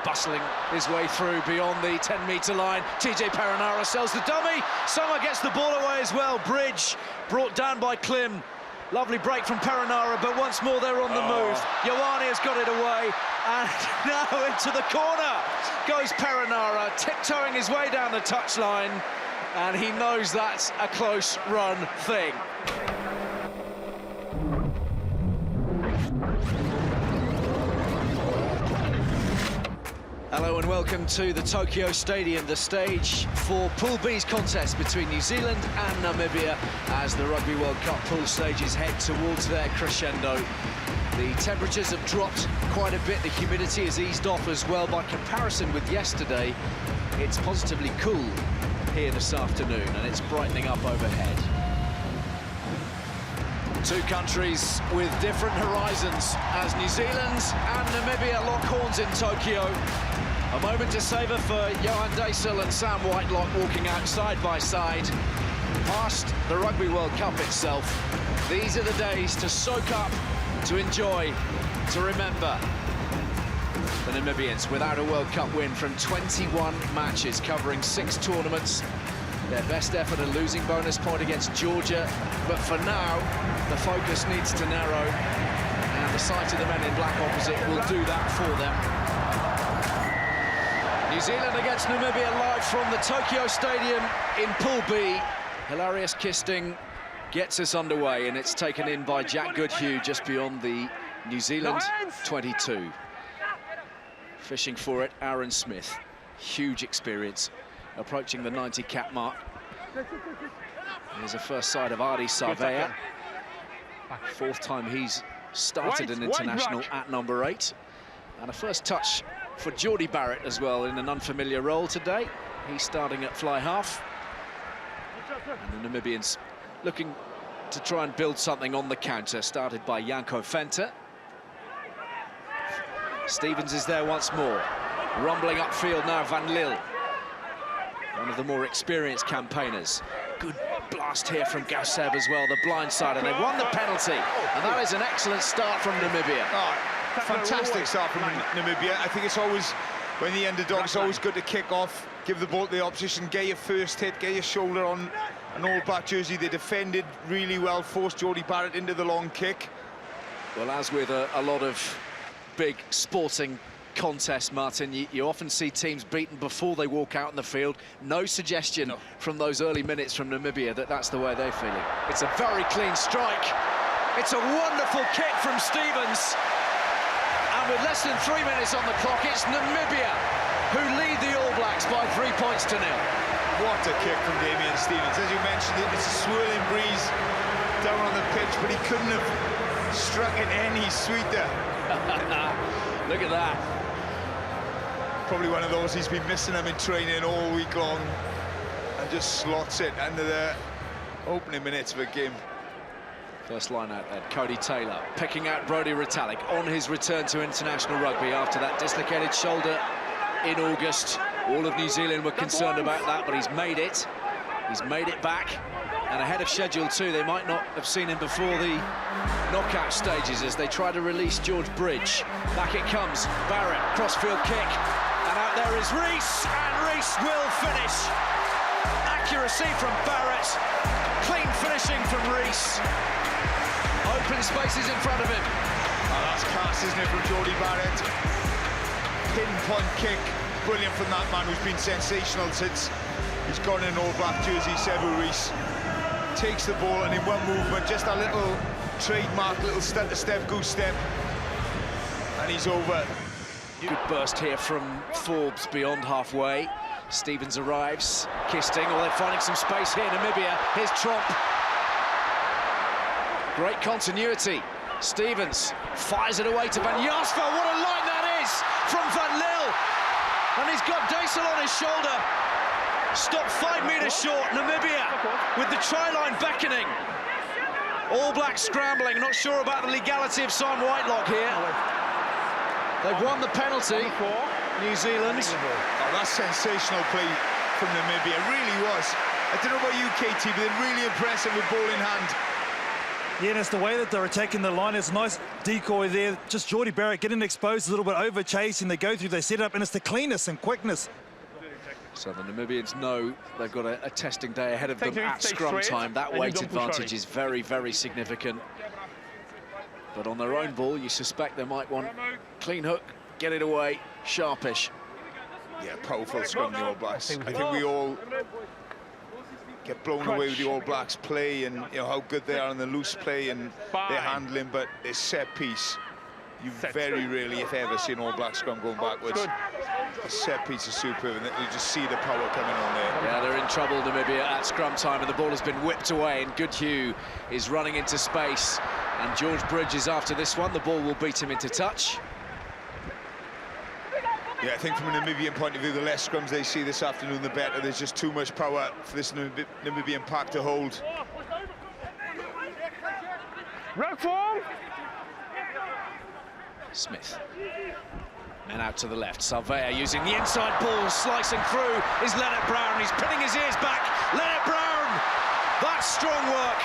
bustling his way through beyond the 10-metre line. TJ Perenara sells the dummy. Summer gets the ball away as well. Bridge brought down by Klim. Lovely break from Perenara, but once more they're on the move. Ioane has got it away, and now into the corner goes Perenara, tiptoeing his way down the touchline, and he knows that's a close run thing. Hello and welcome to the Tokyo Stadium, the stage for Pool B's contest between New Zealand and Namibia as the Rugby World Cup pool stages head towards their crescendo. The temperatures have dropped quite a bit, the humidity has eased off as well. By comparison with yesterday, it's positively cool here this afternoon and it's brightening up overhead. Two countries with different horizons as New Zealand and Namibia lock horns in Tokyo. A moment to savour for Johan Daisel and Sam Whitelock walking out side by side. Past the Rugby World Cup itself, these are the days to soak up, to enjoy, to remember. The Namibians without a World Cup win from 21 matches covering 6 tournaments. Their best effort, a losing bonus point against Georgia, but for now, the focus needs to narrow, and the sight of the men in black opposite will do that for them. New Zealand against Namibia live from the Tokyo Stadium in Pool B. Hilarious Kisting gets us underway, and it's taken in by Jack Goodhue just beyond the New Zealand 22. Fishing for it, Aaron Smith. Huge experience, approaching the 90 cap mark. Here's a first sight of Ardie Savea. Fourth time he's started an international at number 8. And a first touch for Jordie Barrett as well in an unfamiliar role today. He's starting at fly half. And the Namibians looking to try and build something on the counter, started by Janko Venter. Stevens is there once more. Rumbling upfield now, Van Lille. One of the more experienced campaigners. Good blast here from Gauseb as well, the blind side, and they've won the penalty. And that is an excellent start from Namibia. Fantastic start from Namibia. I think it's always, when the underdog, it's always good to kick off, give the ball to the opposition, get your first hit, get your shoulder on an all-black jersey. They defended really well, forced Jordie Barrett into the long kick. Well, as with a lot of big sporting contests, Martin, you often see teams beaten before they walk out in the field. No suggestion from those early minutes from Namibia that that's the way they're feeling. It's a very clean strike. It's a wonderful kick from Stevens. And with less than 3 minutes on the clock, it's Namibia who lead the All Blacks by 3 points to 0. What a kick from Damian Stevens. As you mentioned, it's a swirling breeze down on the pitch, but he couldn't have struck it any sweeter. Look at that. Probably one of those he's been missing them in training all week long, and just slots it under the opening minutes of a game. First line out there, Cody Taylor picking out Brodie Retallick on his return to international rugby after that dislocated shoulder in August. All of New Zealand were concerned about that, but he's made it. He's made it back, and ahead of schedule too. They might not have seen him before the knockout stages as they try to release George Bridge. Back it comes, Barrett, crossfield kick, and out there is Rees, and Rees will finish. Accuracy from Barrett, clean finishing from Rees. Open spaces in front of him. Oh, that's class, isn't it, from Jordie Barrett? Pinpoint kick, brilliant from that man who's been sensational since he's gone in an all-black jersey, Sevu Rees. Takes the ball and in one movement, just a little trademark, little step-to-step, goose step, and he's over. Good burst here from Forbes beyond halfway. Stevens arrives, Kisting, oh, they're finding some space here, Namibia. Here's Tromp. Great continuity. Stevens fires it away to Van Jasper. What a line that is from Van Lille. And he's got Daisel on his shoulder. Stopped 5 metres short, Namibia with the try line beckoning. All Blacks scrambling, not sure about the legality of Sam Whitelock here. They've won the penalty, New Zealand. Oh, that's sensational play from Namibia, it really was. I don't know about you, KT, but they're really impressive with ball in hand. Yeah, and it's the way that they're attacking the line. It's a nice decoy there. Just Geordie Barrett getting exposed a little bit, over chasing. They go through their setup, and it's the cleanness and quickness. So the Namibians know they've got a testing day ahead of them at scrum time. That weight advantage is very, very significant. But on their own ball, you suspect they might want clean hook, get it away, sharpish. Yeah, powerful scrum, the All Blacks. I think we all get blown away with the All Blacks play and how good they are in the loose play and their handling, but their set piece, you very rarely, if ever, see an All Black scrum going backwards. The set piece is superb, and you just see the power coming on there. Yeah, they're in trouble, Namibia, at scrum time, and the ball has been whipped away, and Goodhue is running into space, and George Bridges after this one. The ball will beat him into touch. Yeah, I think from a Namibian point of view, the less scrums they see this afternoon, the better. There's just too much power for this Namibian pack to hold. Smith. Men out to the left. Salvea using the inside ball, slicing through is Leonard Brown. He's pinning his ears back. Leonard Brown! That's strong work.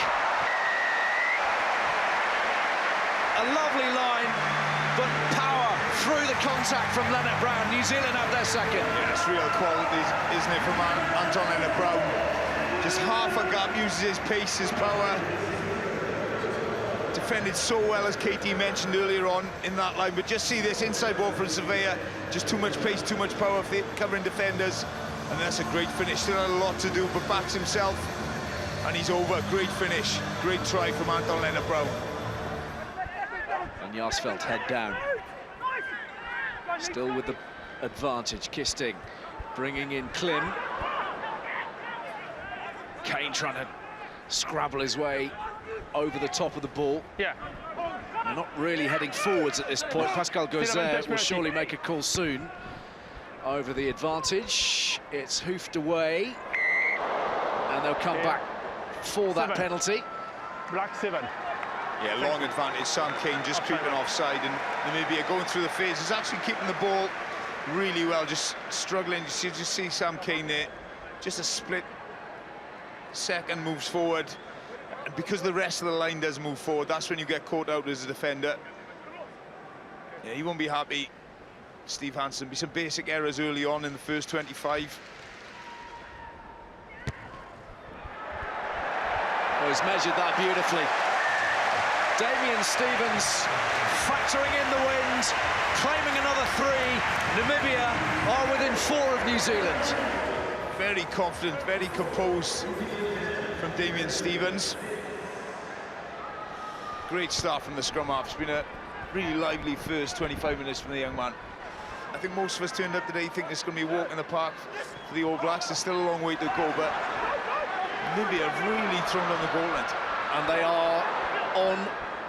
A lovely line, but power through the contact from Leonard Brown. New Zealand have their second. Yeah, it's real quality, isn't it, from Anton Leonard Brown? Just half a gap, uses his pace, his power. Defended so well, as Katie mentioned earlier on, in that line. But just see this inside ball from Surveyor. Just too much pace, too much power for covering defenders. And that's a great finish. Still a lot to do, but backs himself. And he's over. Great finish. Great try from Anton Leonard Brown. And Jarsveld head down. Still with the advantage. Kisting bringing in Klim. Kane trying to scrabble his way over the top of the ball. Yeah. They're not really heading forwards at this point. Pascal Gauzer will surely make a call soon over the advantage. It's hoofed away, and they'll come back for that penalty. Black 7. Yeah, long advantage. Sam Kane just creeping offside, and Namibia going through the phase. He's actually keeping the ball really well, just struggling. You just see Sam Kane there, just a split second moves forward. And because the rest of the line does move forward, that's when you get caught out as a defender. Yeah, he won't be happy, Steve Hansen. Be some basic errors early on in the first 25. Oh, he's measured that beautifully. Damian Stevens factoring in the wind, claiming another 3. Namibia are within 4 of New Zealand. Very confident, very composed from Damian Stevens. Great start from the scrum half. It's been a really lively first 25 minutes from the young man. I think most of us turned up today think it's going to be a walk in the park for the All Blacks. There's still a long way to go, but Namibia have really thrown on the gauntlet. And they are on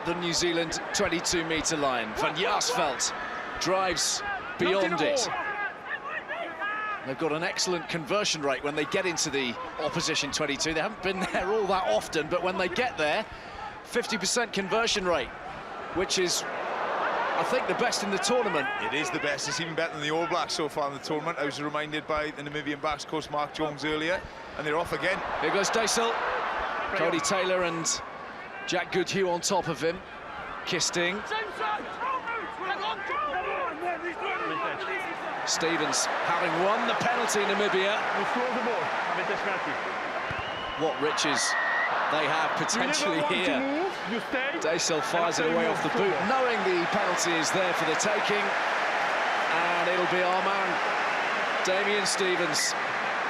the New Zealand 22-metre line. Van Jarsveld drives beyond it. They've got an excellent conversion rate when they get into the opposition 22. They haven't been there all that often, but when they get there, 50% conversion rate, which is, I think, the best in the tournament. It is the best. It's even better than the All Blacks so far in the tournament. I was reminded by the Namibian backs coach Mark Jones earlier, and they're off again. Here goes Dacel. Cody Taylor and Jack Goodhue on top of him. Kisting. Stevens having won the penalty, Namibia. What riches they have potentially here. Dacel fires it away off the boot, knowing the penalty is there for the taking. And it'll be our man, Damian Stevens,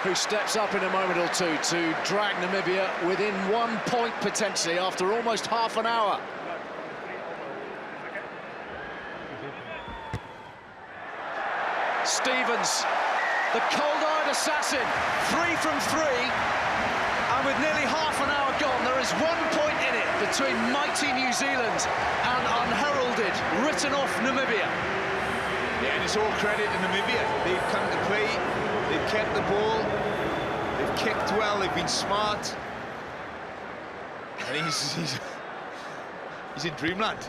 who steps up in a moment or two to drag Namibia within 1 point potentially after almost half an hour. Stevens, the cold-eyed assassin, 3 from 3, and with nearly half an hour gone, there is 1 point in it between mighty New Zealand and unheralded, written off Namibia. Yeah, and it's all credit to Namibia. They've come to play, they've kept the ball, they've kicked well, they've been smart. And he's in dreamland.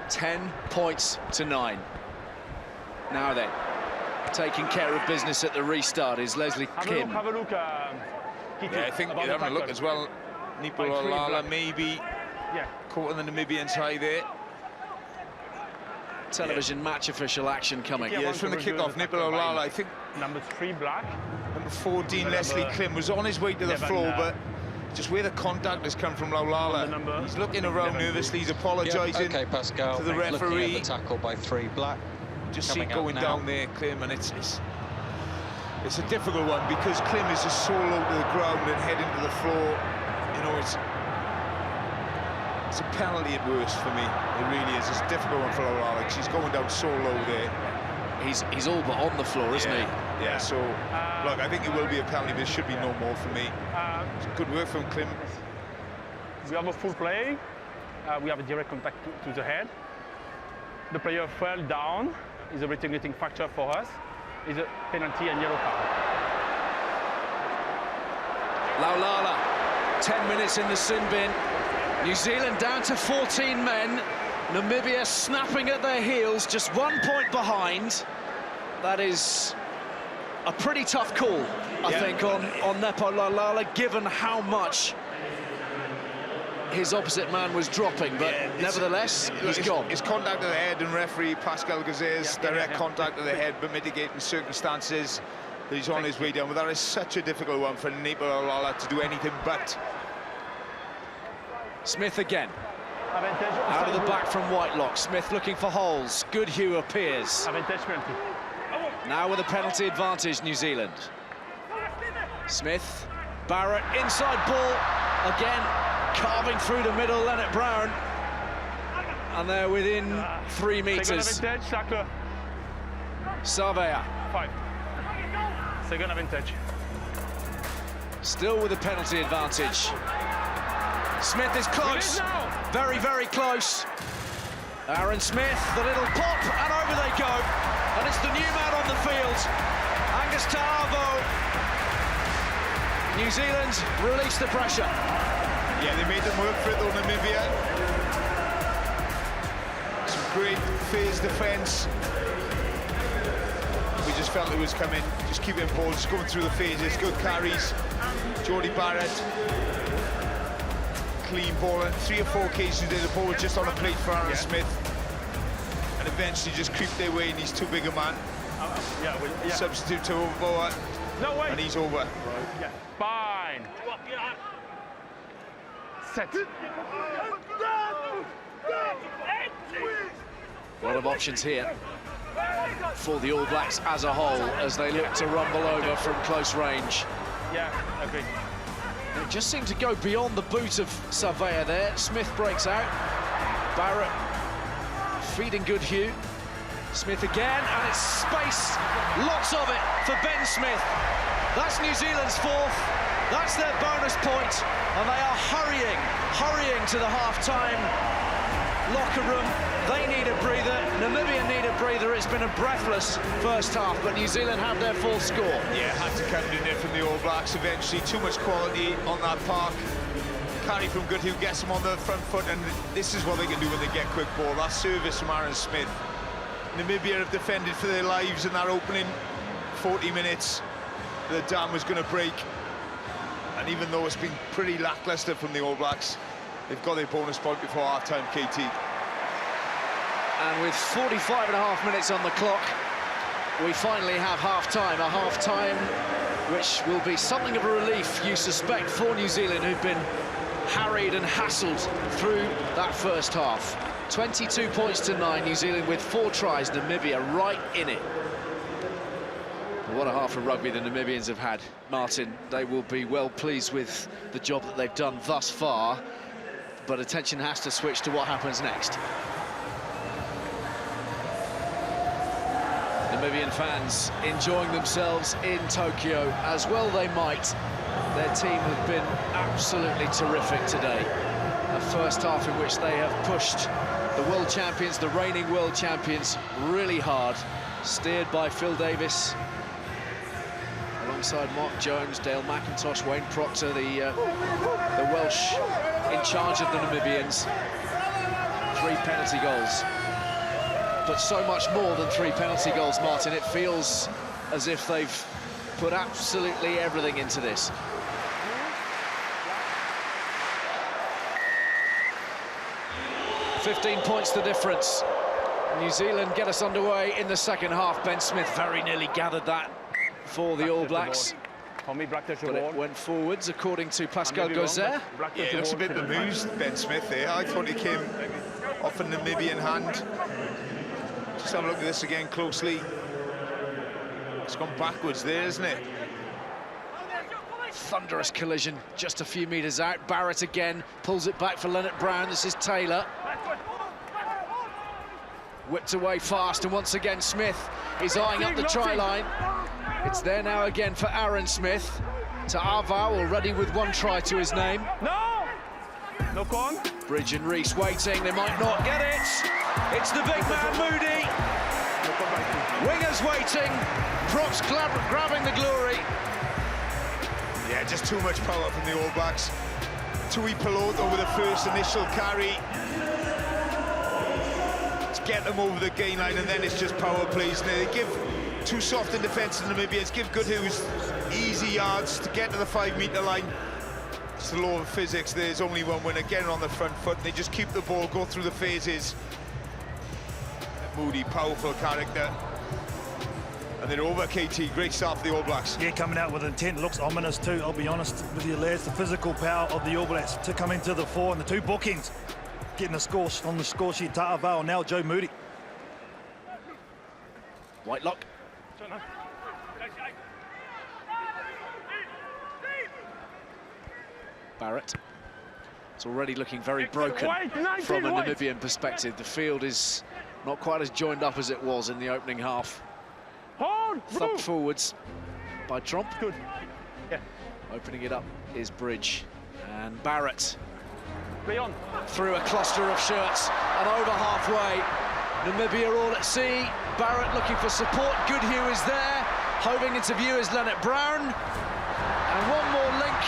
10 points to 9. Now then, taking care of business at the restart is Leslie Kim. Have a look, yeah, I think they're having a look as well. Nipololala maybe Caught on the Namibians high there. Television match official action coming. Yeah, it's from the kick-off. Nippololala, I think. Number 3 black. Number 14, Leslie Klim, was on his way to the floor, but just where the contact has come from Laulala. He's looking around nervously, he's apologising Pascal, to the referee. Looking at the tackle by 3 black. Just see it going down there, Klim, and it's a difficult one because Klim is just so low to the ground and heading to the floor. You know, it's a penalty at worst for me. It really is. It's a difficult one for Laulala because he's going down so low there. He's all but on the floor, isn't he? Yeah, so, look, I think it will be a penalty, but it should be no more for me. It's good work from Klim. We have a full play. We have a direct contact to the head. The player fell down. Is a reticulating factor for us. Is a penalty and yellow card. Laulala, 10 minutes in the sin bin. New Zealand down to 14 men. Namibia snapping at their heels, just 1 point behind. That is a pretty tough call, I think, on Nepo Laulala, given how much his opposite man was dropping, but nevertheless, he's gone. It's contact to the head, and referee Pascal Gazes, direct contact to the head, but mitigating circumstances that he's on his way down. But that is such a difficult one for Nepo Laulala to do anything but. Smith again. Out of the back from Whitelock. Smith looking for holes. Goodhue appears. Now with a penalty advantage, New Zealand. Smith, Barrett, inside ball. Again, carving through the middle, Leonard Brown. And they're within 3 meters. Savea. 5. Second advantage. Still with a penalty advantage. Smith is close. Very, very close. Aaron Smith, the little pop, and over they go. And it's the new man on the field, Angus Ta'avo. New Zealand release the pressure. Yeah, they made them work for it though, Namibia. Some great phase defence. We just felt it was coming. Just keep it ball, just going through the phases. Good carries. Jordie Barrett. Clean ball, and 3 or 4 occasions the ball was just on a plate for Aaron Smith, and eventually just creeped their way, and he's too big a man. Substitute to Boa, and he's over. Right. Yeah. Fine. Set. A lot of options here for the All Blacks as a whole as they look to rumble over from close range. Yeah, agreed. It just seemed to go beyond the boot of Savea there. Smith breaks out. Barrett feeding Goodhue. Smith again, and it's space. Lots of it for Ben Smith. That's New Zealand's 4th. That's their bonus point, and they are hurrying to the half-time locker room. They need a breather. Namibia need a breather. It's been a breathless first half, but New Zealand have their full score. Yeah, had to come in there from the All Blacks eventually. Too much quality on that park. Carry from Goodhue gets them on the front foot, and this is what they can do when they get quick ball. That service from Aaron Smith. Namibia have defended for their lives in that opening 40 minutes. The dam was going to break. And even though it's been pretty lacklustre from the All Blacks, they've got their bonus point before half-time, KT. And with 45.5 minutes on the clock, we finally have half-time. A half-time which will be something of a relief, you suspect, for New Zealand, who've been harried and hassled through that first half. 22 points to 9, New Zealand with 4 tries, Namibia right in it. What a half of rugby the Namibians have had, Martin. They will be well pleased with the job that they've done thus far, but attention has to switch to what happens next. Namibian fans enjoying themselves in Tokyo, as well they might. Their team have been absolutely terrific today. A first half in which they have pushed the world champions, the reigning world champions, really hard. Steered by Phil Davis, alongside Mark Jones, Dale McIntosh, Wayne Proctor, the Welsh in charge of the Namibians. 3 penalty goals. But so much more than 3 penalty goals, Martin. It feels as if they've put absolutely everything into this. 15 points the difference. New Zealand get us underway in the second half. Ben Smith very nearly gathered that for the All Blacks. For me, black touch the But it ball. went forwards, according to Pascal Gauzer. Black touch Yeah, he the looks a ball, bit c'est bemused, Ben Smith there. I thought he came off a Namibian hand. Just have a look at this again closely. It's gone backwards there, isn't it? Thunderous collision just a few metres out. Barrett again pulls it back for Leonard Brown. This is Taylor. Whipped away fast, and once again Smith is eyeing up the try line. It's there now again for Aaron Smith. To Arvao, already with one try to his name. No! No con. Bridge and Reese waiting, they might not get it. It's the big man, Moody. Wingers waiting, props grabbing the glory. Yeah, just too much power from the All Blacks. Tui Piloto with the first initial carry. To get them over the gain line, and then it's just power plays. Now, they give too soft in defence in Namibia. It's give Goodhue's easy yards to get to the 5-metre line. It's the law of physics. There's only one winner, getting on the front foot. They just keep the ball, go through the phases. Moody, powerful character. And they're over, KT. Great start for the All Blacks. Yeah, coming out with intent. Looks ominous too, I'll be honest with you, lads. The physical power of the All Blacks to come into the fore, and the two bookings getting a score on the score sheet. Ta'avao, now Joe Moody. Whitelock. Barrett. It's already looking very broken from a Namibian perspective. The field is not quite as joined up as it was in the opening half. Thumped forwards by Tromp. Good. Yeah. Opening it up is Bridge. And Barrett Play on. through a cluster of shirts and over halfway. Namibia all at sea. Barrett looking for support. Goodhue is there. Hoving into view is Leonard Brown. And one more link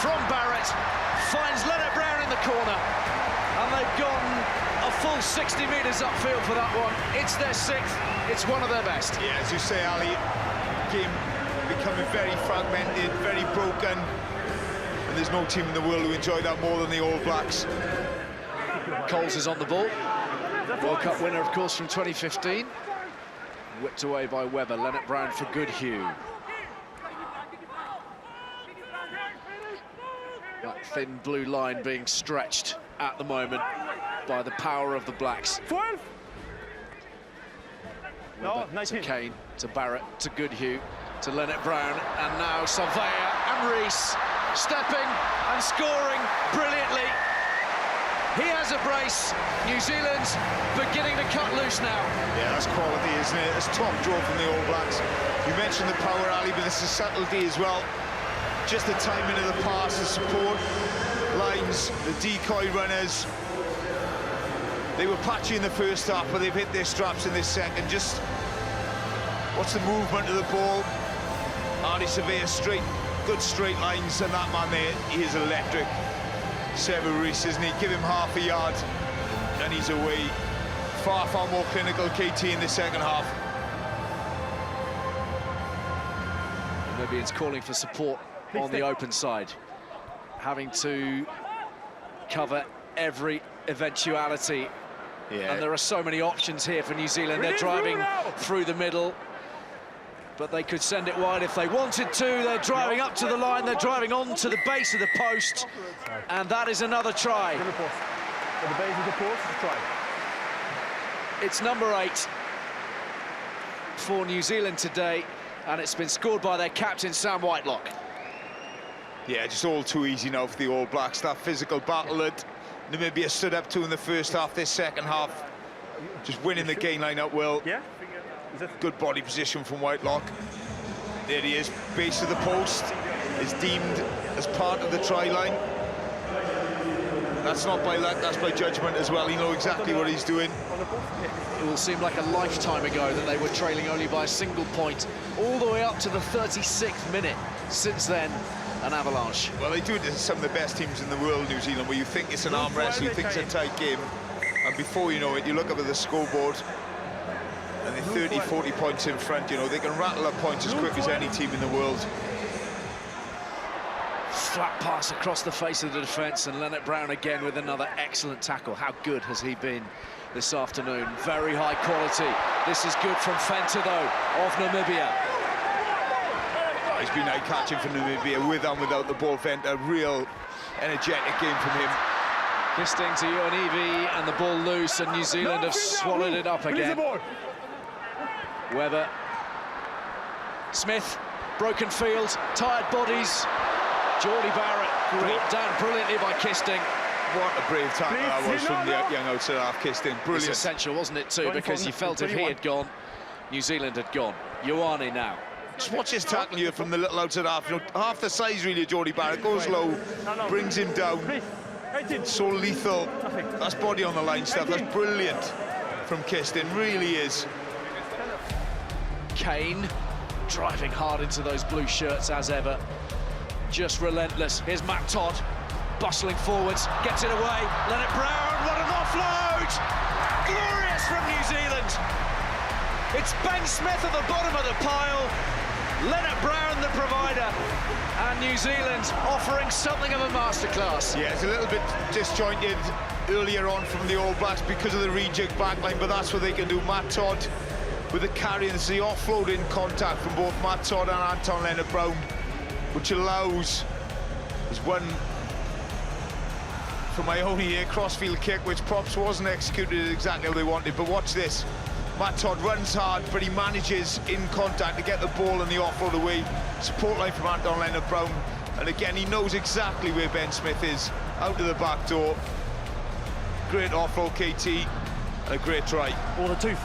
from Barrett. Finds Leonard Brown in the corner. And they've gone a full 60 metres upfield for that one. It's their 6th. It's one of their best. Yeah, as you say, Ali, game becoming very fragmented, very broken. And there's no team in the world who enjoy that more than the All Blacks. Coles is on the ball. World Cup winner, of course, from 2015. Whipped away by Webber. Leonard Brown for Goodhue. That thin blue line being stretched at the moment by the power of the Blacks. 12. No, Webber to 19. Kane, to Barrett, to Goodhue, to Leonard Brown, and now Surveyor and Reese stepping and scoring brilliantly. He has a brace. New Zealand's beginning to cut loose now. Yeah, that's quality, isn't it? That's top draw from the All Blacks. You mentioned the power, Ali, but it's the subtlety as well. Just the timing of the pass, the support lines, the decoy runners. They were patchy in the first half, but they've hit their straps in this second. Just what's the movement of the ball? Arnie Surveyor straight, good straight lines, and that man there, he is electric. Sevu Reece, isn't he? Give him half a yard, and he's away. Far, far more clinical, KT, in the second half. Namibians calling for support on the open side, having to cover every eventuality. Yeah. And there are so many options here for New Zealand. They're driving through the middle, but they could send it wide if they wanted to. They're driving up to the line, they're driving on to the base of the post, and that is another try. The post. At the base of the post, try. It's number 8 for New Zealand today, and it's been scored by their captain, Sam Whitelock. Yeah, just all too easy now for the All Blacks. That physical battle that Namibia stood up to in the first half, this second half, just winning the gain line up well. Yeah. Good body position from Whitelock. There he is, base of the post, is deemed as part of the try line. That's not by luck, that's by judgment as well. He knows exactly what he's doing. It will seem like a lifetime ago that they were trailing only by a single point, all the way up to the 36th minute. Since then, an avalanche. Well, they do it to some of the best teams in the world, New Zealand, where you think it's an arm wrestle, you think it's a tight game, and before you know it, you look up at the scoreboard, and they're 30, 40 points in front. You know, they can rattle up points as quick as any team in the world. flat pass across the face of the defence, and Leonard Brown again with another excellent tackle. How good has he been this afternoon? Very high quality. This is good from Fenter, though, of Namibia. He's been eye-catching for Namibia, with and without the ball. Fenter, real energetic game from him. Kisting to Ioanivi, and the ball loose, and New Zealand have swallowed it up again. Webber. Smith, broken field, tired bodies. Geordie Barrett brought down brilliantly by Kisting. What a brave tackle that was from the young outside half. Kisting, brilliant. It's essential, wasn't it, too, because you felt if he had gone, New Zealand had gone. Ioane now. Just watch his tackle here from the little outside half. You know, half the size, really, of Geordie Barrett. Goes low, brings him down. So lethal. That's body on the line stuff. That's brilliant from Kisting, really is. Kane driving hard into those blue shirts as ever. Just relentless. Here's Matt Todd, bustling forwards, gets it away. Leonard Brown, what an offload! Glorious from New Zealand. It's Ben Smith at the bottom of the pile. Leonard Brown, the provider, and New Zealand offering something of a masterclass. Yeah, it's a little bit disjointed earlier on from the All Blacks because of the rejig backline, but that's what they can do. Matt Todd with the carry, and the offload in contact from both Matt Todd and Anton Leonard Brown, which allows his one from Ioane here, crossfield kick, which props wasn't executed exactly how they wanted. But watch this. Matt Todd runs hard, but he manages in contact to get the ball and the offload away. Support line from Anton Leonard Brown, and again he knows exactly where Ben Smith is, out of the back door. Great offload, KT, and a great try. Well, the two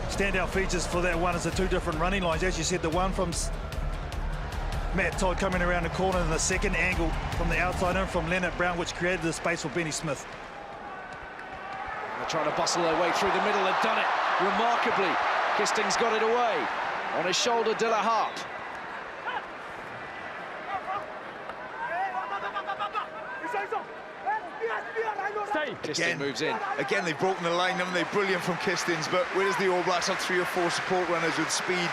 standout features for that one is the two different running lines. As you said, the one from Matt Todd coming around the corner, and the second angle from the outside in from Leonard Brown, which created the space for Benny Smith. They're trying to bustle their way through the middle. They've done it remarkably. Kisting's got it away. On his shoulder, De La Harpe. Kisting moves in. Again, they've broken the line, haven't they? Brilliant from Kistings, but whereas the All Blacks have 3 or 4 support runners with speed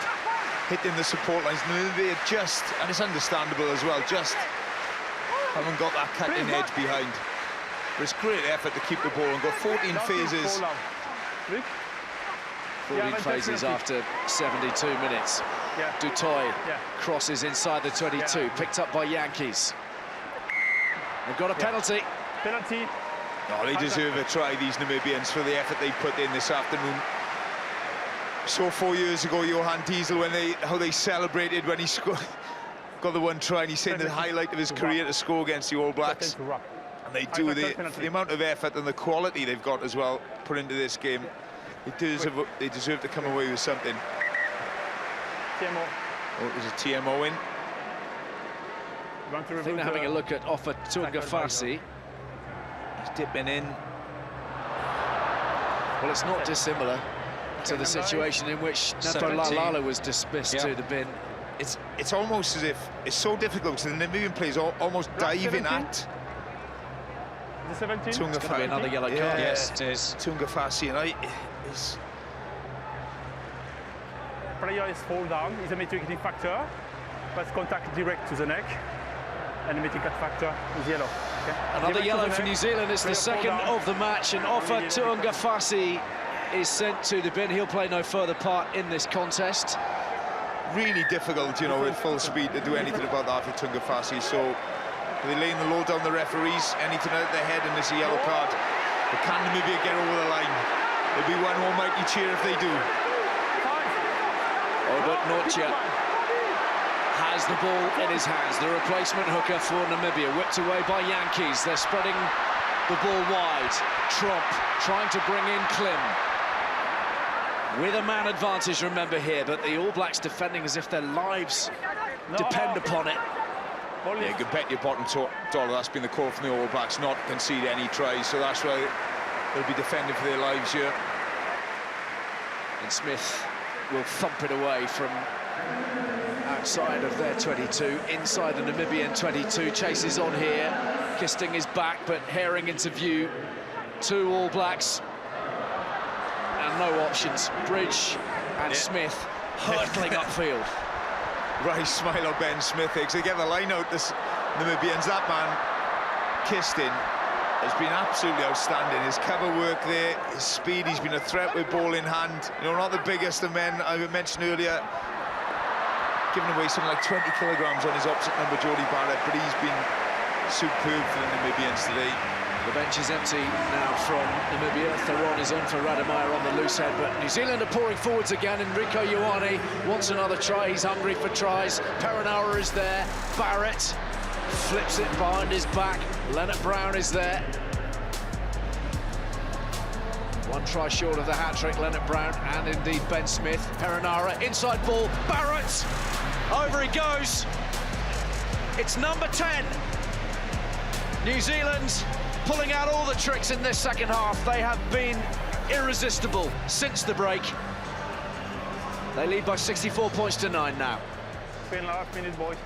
hitting the support lines, they're just, and it's understandable as well, just haven't got that cutting edge behind. But it's great effort to keep the ball and got 14 phases. 14 phases after 72 minutes. Dutoy crosses inside the 22, picked up by Yankees. They've got a penalty. Penalty. Oh, they deserve a try, these Namibians, for the effort they put in this afternoon. Saw 4 years ago Johan Diesel how they celebrated when he scored, got the one try, and he said the highlight of his career to score against the All Blacks. And they do, the amount of effort and the quality they've got as well put into this game. They deserve to come away with something. TMO. Oh, there's a TMO in. I think they're having a look at Ofa Tuangafasi. He's dipping in. Well, it's not dissimilar to the situation in which Nepo Lalala was dismissed to the bin. It's almost as if it's so difficult, so the Namibian players almost diving at Tuangafasi. It's going to be another yellow card. Yes, it is. Tuangafasi, and Player is fall down, is a mitigating factor, but contact direct to the neck, and the mitigating factor is yellow. Okay? Another yellow for New Zealand. It's the second of the match, and Ofa Tuangafasi is sent to the bin. He'll play no further part in this contest. Really difficult, you know, at full speed to do anything about that for Tuangafasi. So they're laying the load down the referees, anything out of their head, and it's a yellow card. But can Namibia get over the line? There'll be one almighty cheer if they do. Odot Nortje has the ball in his hands. The replacement hooker for Namibia, whipped away by Yankees. They're spreading the ball wide. Tromp trying to bring in Klim. With a man advantage, remember, here, but the All Blacks defending as if their lives depend upon it. Yeah, you can bet your bottom dollar that's been the call from the All Blacks, not concede any tries, so that's why they'll be defending for their lives here. And Smith will thump it away from outside of their 22, inside the Namibian 22. Chases on here. Kisting is back, but Herring into view. 2 All Blacks. And no options. Bridge and Smith hurtling upfield. Right smile on Ben Smith, because they get the line out Namibians. That man, Kistin, has been absolutely outstanding. His cover work there, his speed, he's been a threat with ball in hand. You know, not the biggest of men, I mentioned earlier, giving away something like 20 kilograms on his opposite number, Jody Barrett, but he's been superb for the Namibians today. The bench is empty now from Namibia. Theron is on for Rademeyer on the loose head, but New Zealand are pouring forwards again. Enrico Ioane wants another try. He's hungry for tries. Perenara is there. Barrett flips it behind his back. Leonard Brown is there. One try short of the hat-trick, Leonard Brown, and indeed Ben Smith. Perenara, inside ball, Barrett! Over he goes. It's number 10. New Zealand pulling out all the tricks in this second half. They have been irresistible since the break. They lead by 64 points to 9 now. 3.5 minutes, boys.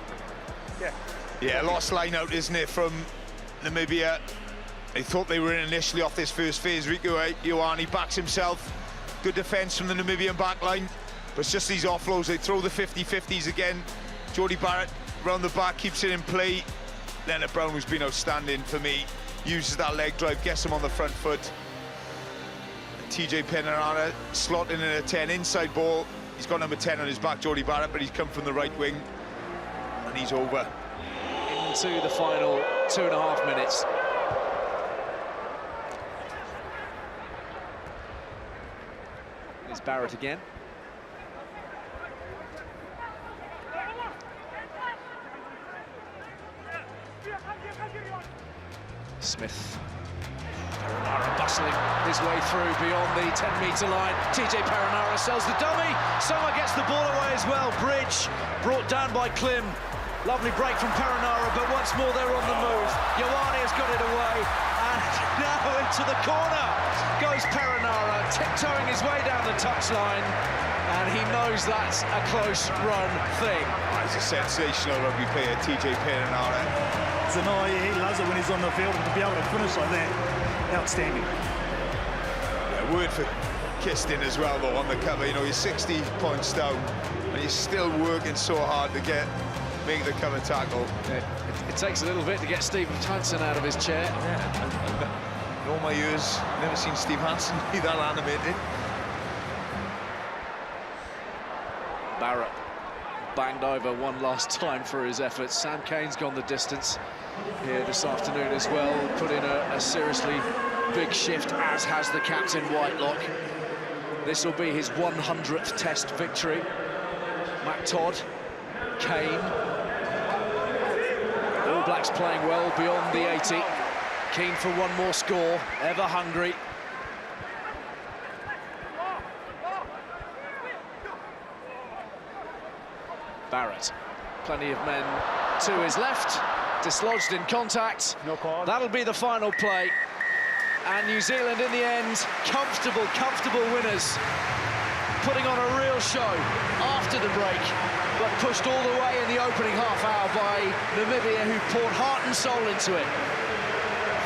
Yeah. Yeah, lost line out, isn't it, from Namibia. They thought they were in initially off this first phase. Rico Ioane backs himself. Good defence from the Namibian back line. But it's just these offloads. They throw the 50-50s again. Jody Barrett round the back, keeps it in play. Leonard Brown, who's been outstanding for me, uses that leg drive, gets him on the front foot. TJ Perenara slotting in a 10 inside ball. He's got number 10 on his back, Jody Barrett, but he's come from the right wing. And he's over. Into the final 2.5 minutes. Here's Barrett again. Smith. Perenara bustling his way through beyond the 10-metre line. TJ Perenara sells the dummy. Soma gets the ball away as well. Bridge brought down by Klim. Lovely break from Perenara, but once more they're on the move. Ioane has got it away, and now into the corner goes Perenara, tiptoeing his way down the touchline, and he knows that's a close-run thing. He's a sensational rugby player, TJ Perenara. Zanai, he loves it when he's on the field, and to be able to finish like that, outstanding. Yeah, word for Kistin as well, though, on the cover. You know, you're 60 points down, and you're still working so hard to make the cover tackle. Yeah, it takes a little bit to get Steve Hansen out of his chair. Yeah, in all my years, never seen Steve Hansen be that animated. Barrett banged over one last time for his efforts. Sam Kane's gone the distance here this afternoon as well. Put in a seriously big shift, as has the captain, Whitelock. This will be his 100th Test victory. Mac Todd, Kane. All Blacks playing well beyond the 80. Keen for one more score, ever hungry. Barrett, plenty of men to his left, dislodged in contact. No call. That'll be the final play. And New Zealand, in the end, comfortable winners, putting on a real show after the break, but pushed all the way in the opening half hour by Namibia, who poured heart and soul into it.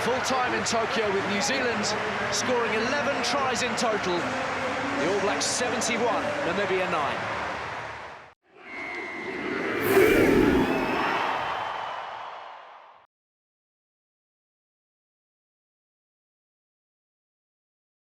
Full time in Tokyo, with New Zealand scoring 11 tries in total. The All Blacks 71, Namibia 9.